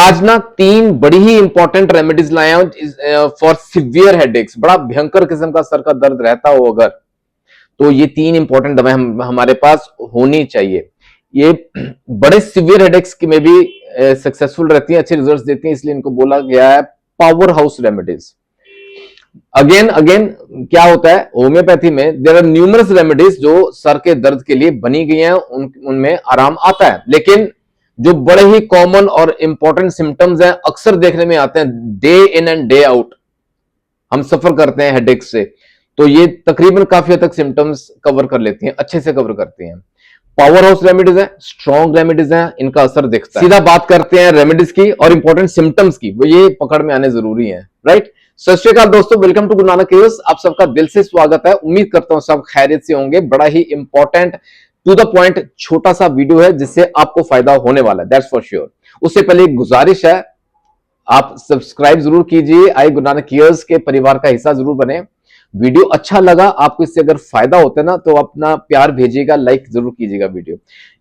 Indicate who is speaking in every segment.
Speaker 1: आज ना तीन बड़ी ही इंपॉर्टेंट रेमेडीज लाए हैं फॉर सिवियर हेडेक्स। बड़ा भयंकर किस्म का सर का दर्द रहता हो अगर, तो ये तीन इंपॉर्टेंट दवाएं हमारे पास होनी चाहिए। ये बड़े सिवियर हेडेक्स की में भी सक्सेसफुल रहती हैं, अच्छे रिजल्ट्स देती हैं, इसलिए इनको बोला गया है power house remedies. Again again क्या होता है होम्योपैथी में, देयर आर न्यूमरस रेमेडीज जो सर के दर्द के लिए बनी गई हैं, उनमें आराम आता है। लेकिन जो बड़े ही कॉमन और इंपॉर्टेंट सिम्टम्स हैं, अक्सर देखने में आते हैं day in and day out, हम सफर करते हैं हेडेक से, तो ये तकरीबन काफी हद तक सिम्टम्स कवर कर लेती हैं, अच्छे से कवर करती हैं। पावर हाउस रेमेडीज है, स्ट्रॉन्ग रेमेडीज है, इनका असर दिखता है। सीधा बात करते हैं रेमेडीज की और इंपॉर्टेंट सिम्टम्स की, वो ये पकड़ में आने जरूरी है, राइट। सत श्री अकाल दोस्तों, welcome to Guru Nanak cares. आप सबका दिल से स्वागत है। उम्मीद करता हूं सब खैरियत से होंगे। बड़ा ही इंपॉर्टेंट टू द पॉइंट छोटा सा वीडियो है जिससे आपको फायदा होने वाला है, दैट्स फॉर श्योर। उससे पहले एक गुजारिश है, आप सब्सक्राइब जरूर कीजिए, आई गुरु नानक केयर्स के परिवार का हिस्सा जरूर बने। वीडियो अच्छा लगा आपको, इससे अगर फायदा होता है ना, तो अपना प्यार भेजिएगा, लाइक जरूर कीजिएगा video.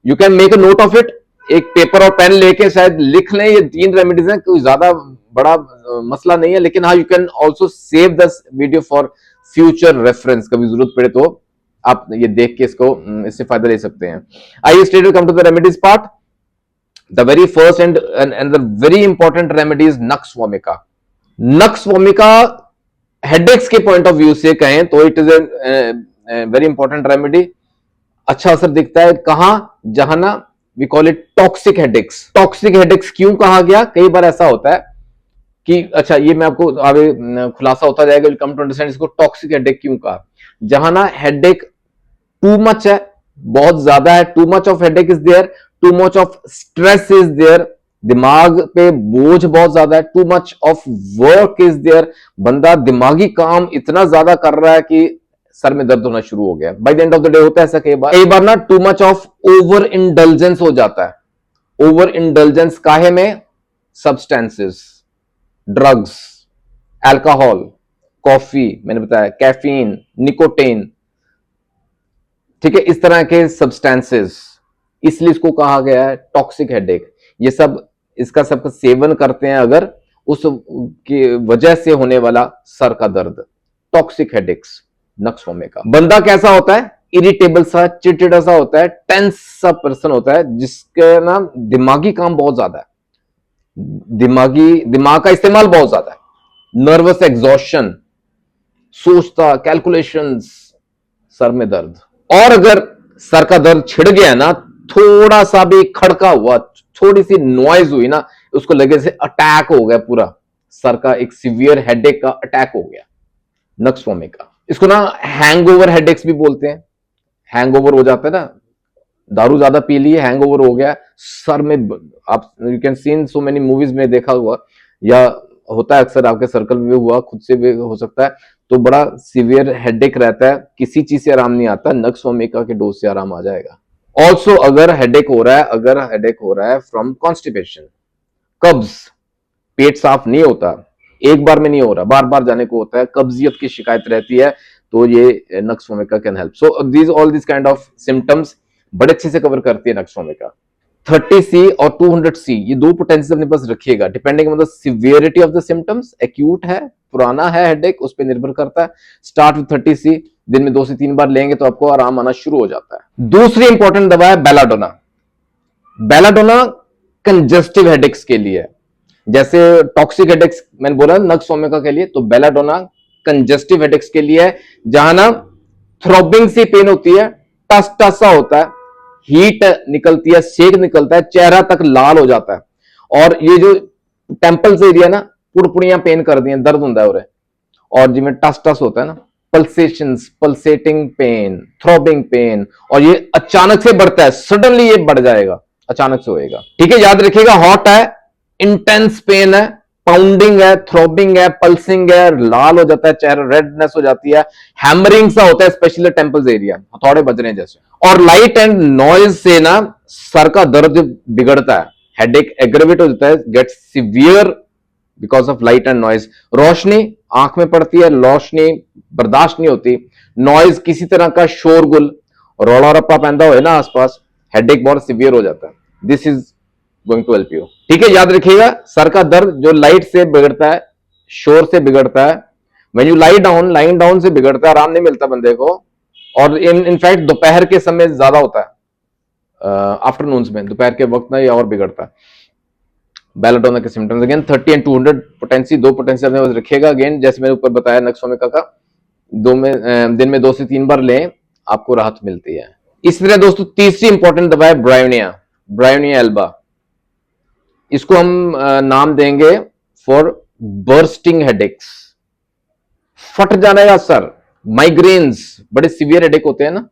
Speaker 1: You can make a note of it, एक पेपर और पेन लेके शायद लिख लें। ये तीन रेमेडीज हैं, कोई ज्यादा बड़ा मसला नहीं है, लेकिन हाँ, you can also save this video for future reference. कभी जरूरत पड़े तो आप ये देख के इससे फायदा ले सकते हैं। आइए straight come to the remedies part. The very first and the very important remedy is nux vomica. Nux vomica headaches के पॉइंट ऑफ व्यू से कहें तो it is a very important remedy. अच्छा असर दिखता है कहां, जहां ना we call it toxic headaches. Toxic headaches क्यों कहा गया? कई बार ऐसा होता है कि अच्छा, ये मैं आपको आगे खुलासा होता जाएगा, कम टू अंडरस्टैंड इसको टॉक्सिक हेडेक क्यों कहा। जहां ना हेडेक टू मच है, बहुत ज्यादा है, too much of headache is there, too much of stress is there, दिमाग पे बोझ बहुत ज्यादा है, too much of work is there, बंदा दिमागी काम इतना ज्यादा कर रहा है कि सर में दर्द होना शुरू हो गया। By the end of the day होता है ऐसा। कई बार ना to much of over indulgence हो जाता है। ओवर इंडल्जेंस काहे में? सब्सटेंसेस, ड्रग्स, अल्कोहल, कॉफी, मैंने बताया कैफीन, निकोटीन, ठीक है, इस तरह के सब्सटेंसेस, इसलिए इसको कहा गया है टॉक्सिक हेडेक। ये सब इसका सबका सेवन करते हैं अगर, उस की वजह से होने वाला सर का दर्द, टॉक्सिक हेडेक्स, नक्स वोमिका। बंदा कैसा होता है? इरिटेबल सा, चिड़चिड़ा सा होता है, टेंस सा पर्सन होता है, जिसके ना दिमागी काम बहुत ज्यादा है, दिमाग का इस्तेमाल बहुत ज्यादा है, नर्वस एग्जॉशन, सोचता, कैलकुलेशंस, सर में दर्द। और अगर सर का दर्द छिड़ गया ना, थोड़ा सा भी खड़का हुआ, थोड़ी सी नॉइज हुई ना, उसको लगे से अटैक हो गया, पूरा सर का एक सीवियर हेडेक का अटैक हो गया, नक्स वोमिका। इसको ना हैंगओवर हेडेक्स भी बोलते हैं। हैंगओवर हो जाता है ना, दारू ज्यादा पी ली, हैंगओवर हो गया सर में। आप you can seen so many movies में देखा हुआ, या होता है अक्सर आपके सर्कल में हुआ, खुद से भी हो सकता है, तो बड़ा सीवियर हेडेक रहता है, किसी चीज से आराम नहीं आता, नक्स वोमिका के डोज से आराम आ जाएगा। ऑल्सो अगर हेडेक हो रहा है फ्रॉम कॉन्स्टिपेशन, कब्ज, पेट साफ नहीं होता, एक बार में नहीं हो रहा, बार बार जाने को होता है, कब्जियत की शिकायत रहती है, तो ये nux vomica can help. So these all this kind of symptoms बड़े अच्छे से कवर करती है नक्स वोमिका। 30C और 200C, ये दो पोटेंशियल अपने पास रखिएगा, depending on the severity of the symptoms. Acute है, पुराना है हेडेक, उस पर निर्भर करता है। स्टार्ट विद 30C, दिन में 2 से 3 बार लेंगे तो आपको आराम आना शुरू हो जाता है। दूसरी इंपॉर्टेंट दवा है बेलाडोना। बेलाडोना कंजेस्टिव हेडेक्स के लिए, जैसे टॉक्सिक हेडेक्स मैंने बोला नक्स वोमिका के लिए, तो बेलाडोना कंजेस्टिव हेडेक्स के लिए है, जहां ना थ्रॉबिंग सी पेन होती है, टस टस सा होता है, हीट निकलती है, सेक निकलता है, चेहरा तक लाल हो जाता है, और ये जो टेम्पल्स एरिया ना, पुड़पुड़ियां पेन कर दी, दर्द होता है, और जिसमें टस टस होता है ना, pulsations, pulsating pain, throbbing pain, और ये अचानक से बढ़ता है, सडनली ये बढ़ जाएगा, अचानक से होएगा, ठीक है। याद रखिएगा, हॉट है, इंटेंस पेन है, पाउंडिंग है, थ्रॉबिंग है, पल्सिंग है, लाल हो जाता है चेहरा, रेडनेस हो जाती है, हैमरिंग सा होता है, स्पेशली टेम्पल्स एरिया, हथौड़े बज रहे हैं जैसे, और लाइट एंड नॉइज से ना सर का दर्द बिगड़ता है, हेडेक एग्रेवेट हो जाता है, get severe because of light and noise. रोशनी आंख में पड़ती है, रोशनी बर्दाश्त नहीं होती, नॉइज, किसी तरह का शोरगुल, रौला रप्पा पैदा हो ना आसपास, हेडेक बहुत सिवियर हो जाता है। This is going to help you. ठीक है, याद रखिएगा, सर का दर्द जो लाइट से बिगड़ता है, शोर से बिगड़ता है, when you lie down, lying down से बिगड़ता है, आराम नहीं मिलता बंदे को, और इनफैक्ट दोपहर के समय ज्यादा होता है, आफ्टरनून्स में, दोपहर के वक्त में ये और बिगड़ता है। बेलाटोना के सिम्टम्स अगेन 30 एंड 200 पोटेंसी, दो पोटेंसी अपने पास रखिएगा। अगेन जैसे मैंने ऊपर बताया नक्सोमिका का, दिन में 2 से 3 बार लें, आपको राहत मिलती है। इस तरह दोस्तों तीसरी इंपॉर्टेंट दवा है ब्रायोनिया, ब्रायोनिया एल्बा। इसको हम नाम देंगे फॉर बर्स्टिंग हेडेक्स, फट जाने का सर, माइग्रेन्स, बड़े सीवियर हेडेक होते हैं ना,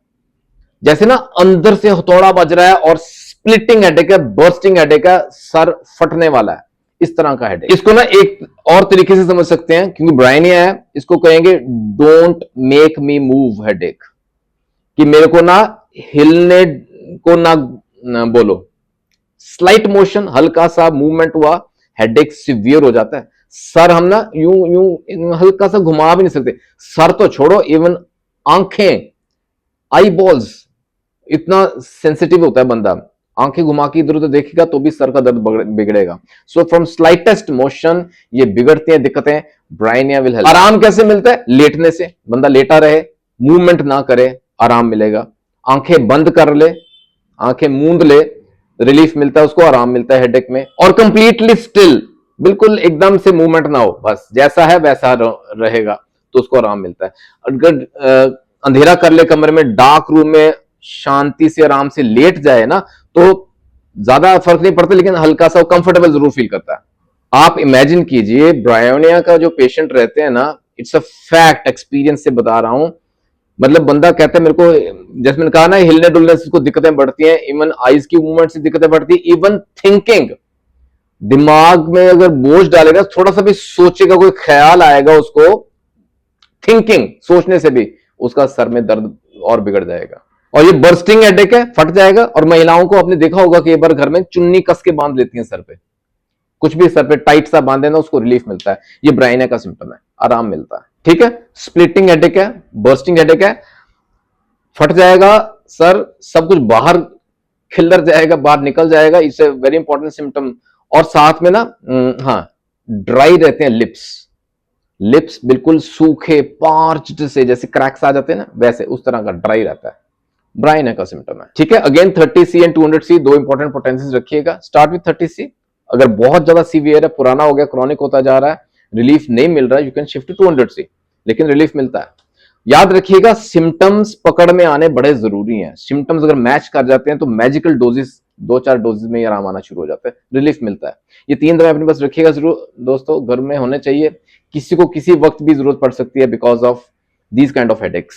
Speaker 1: जैसे ना अंदर से हथौड़ा बज रहा है और स्प्लिटिंग हेडेक है, बर्स्टिंग हेडेक है, सर फटने वाला है, इस तरह का हेडेक। इसको ना एक और तरीके से समझ सकते हैं, क्योंकि ब्रायनिया है, इसको कहेंगे don't make me move headache, कि मेरे को ना हिलने को ना बोलो, स्लाइट मोशन, हल्का सा मूवमेंट हुआ, हेडेक सीवियर हो जाता है। सर हम ना यूं यूं हल्का सा घुमा भी नहीं सकते, सर तो छोड़ो, इवन आंखें, आई बॉल्स, इतना सेंसिटिव होता है बंदा, आंखें घुमा के इधर उधर देखेगा तो भी सर का दर्द बिगड़ेगा। सो फ्रॉम स्लाइटेस्ट मोशन ये बिगड़ती हैं दिक्कतें, ब्रायनिया विल हेल्प। आराम कैसे मिलता है? लेटने से, बंदा लेटा रहे, मूवमेंट ना करे, आराम मिलेगा। आंखें बंद कर ले, आंखें मूंद ले, रिलीफ मिलता है उसको, आराम मिलता है हेडेक में। और कंप्लीटली स्टिल, बिल्कुल एकदम से मूवमेंट ना हो, बस जैसा है वैसा रहेगा, तो उसको आराम मिलता है। अगर अंधेरा कर ले कमरे में, डार्क रूम में शांति से आराम से लेट जाए ना, तो ज्यादा फर्क नहीं पड़ता, लेकिन हल्का सा कंफर्टेबल जरूर फील करता है। आप इमेजिन कीजिए, ब्रायोनिया का जो पेशेंट रहते हैं ना, इट्स अ फैक्ट, एक्सपीरियंस से बता रहा हूं, मतलब बंदा कहता है मेरे को, जैसे मैंने कहा ना, हिलने डुलने से उसको दिक्कतें बढ़ती हैं, इवन आईज की मूवमेंट से दिक्कतें बढ़ती है, इवन थिंकिंग, दिमाग में अगर बोझ डालेगा, थोड़ा सा भी सोचेगा, कोई ख्याल आएगा उसको, थिंकिंग, सोचने से भी उसका सर में दर्द और बिगड़ जाएगा। और ये बर्स्टिंग हेडेक है, फट जाएगा। और महिलाओं को आपने देखा होगा कि एक बार घर में चुन्नी कस के बांध लेती हैं सर पे, कुछ भी सर पे टाइट सा बांध देना, उसको रिलीफ मिलता है। ये ब्रायनिया का सिम्टम है, आराम मिलता है। ठीक है, स्प्लिटिंग हेडेक है, बर्स्टिंग हेडेक है, फट जाएगा सर, सब कुछ बाहर खिल्लर जाएगा, बाहर निकल जाएगा, it's a very important symptom. और साथ में ना हाँ, ड्राई रहते हैं लिप्स, लिप्स बिल्कुल सूखे, पार्च्ड से, जैसे क्रैक्स आ जाते हैं ना, वैसे उस तरह का ड्राई रहता है, ब्रायनिया का सिम्टम है। ठीक है, अगेन 30C एंड 200C, दो इंपॉर्टेंट पोटेंसीज रखिएगा। Start with 30C। अगर बहुत ज्यादा सीवियर है, पुराना हो गया, क्रॉनिक होता जा रहा है, रिलीफ नहीं मिल रहा है, you can shift to 200C, लेकिन रिलीफ मिलता है। याद रखिएगा, सिम्टम्स पकड़ में आने बड़े जरूरी हैं। सिम्टम्स अगर मैच कर जाते हैं तो मैजिकल डोजेस, 2-4 डोजेस में ही आराम आना शुरू हो जाता है, रिलीफ मिलता है। ये 3 दवाएं अपने पास रखिएगा जरूर दोस्तों, घर में होने चाहिए, किसी को किसी वक्त भी जरूरत पड़ सकती है because of these kind of headaches.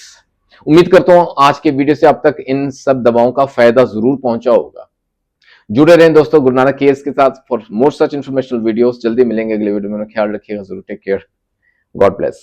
Speaker 1: उम्मीद करता हूं आज के वीडियो से आप तक इन सब दवाओं का फायदा जरूर पहुंचा होगा। जुड़े रहें दोस्तों गुरु नानक केयर्स के साथ for more such informational videos. जल्दी मिलेंगे अगले वीडियो में, ख्याल रखिएगा जरूर, टेक केयर, गॉड ब्लेस।